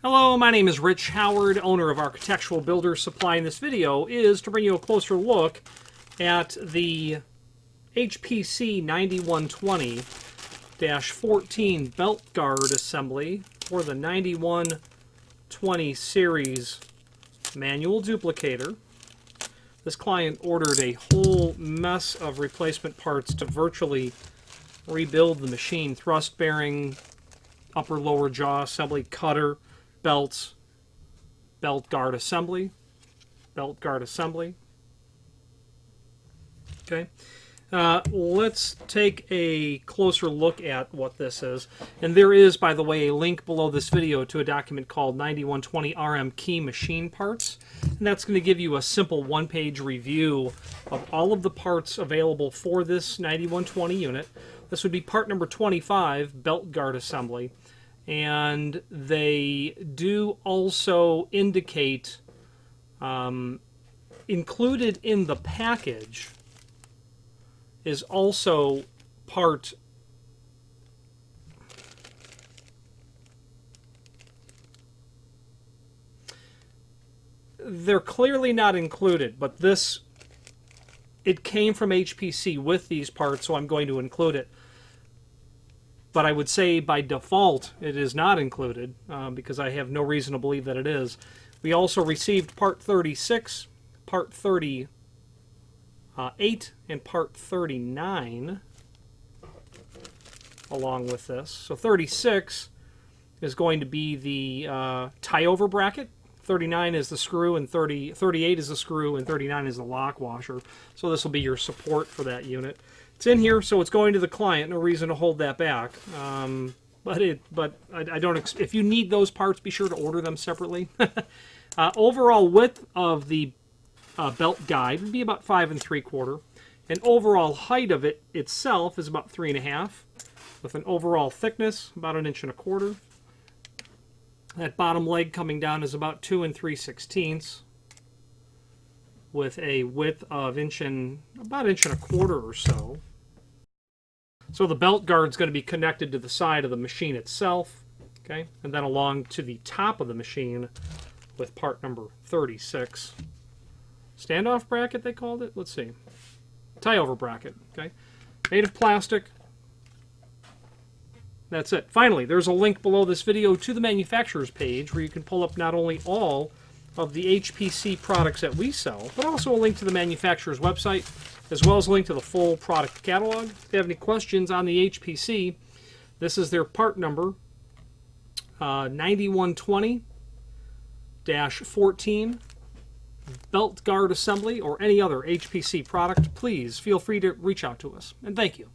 Hello, my name is Rich Howard, owner of Architectural Builders Supply, and this video is to bring you a closer look at the HPC-9120-14 belt guard assembly for the 9120 series manual duplicator. This client ordered a whole mess of replacement parts to virtually rebuild the machine. Thrust bearing, upper lower jaw assembly, cutter, belts, belt guard assembly. Okay, let's take a closer look at what this is. And there is, by the way, a link below this video to a document called 9120 RM Key Machine Parts. And that's going to give you a simple one-page review of all of the parts available for this 9120 unit. This would be part number 25, belt guard assembly. And they do also indicate, included in the package is also part they're clearly not included, but it came from HPC with these parts, so I'm going to include it. But I would say by default it is not included because I have no reason to believe that it is. We also received part 36, part 38, and part 39 along with this. So 36 is going to be the tie-over bracket. 39 is the screw, and 38 is the screw, and 39 is the lock washer. So this will be your support for that unit. It's in here, so it's going to the client. No reason to hold that back. But I don't. If you need those parts, be sure to order them separately. Overall width of the belt guide would be about 5 3/4, and overall height of it itself is about 3.5, with an overall thickness about 1 1/4 inches. That bottom leg coming down is about 2 3/16, with a width of about 1 1/4 inches or so. So the belt guard is going to be connected to the side of the machine itself, okay, and then along to the top of the machine with part number 36. Standoff bracket, they called it? Let's see. Tie-over bracket, okay. Made of plastic. That's it. Finally, there's a link below this video to the manufacturer's page where you can pull up not only all of the HPC products that we sell, but also a link to the manufacturer's website, as well as a link to the full product catalog. If you have any questions on the HPC, this is their part number, 9120-14 belt guard assembly, or any other HPC product. Please feel free to reach out to us, and thank you.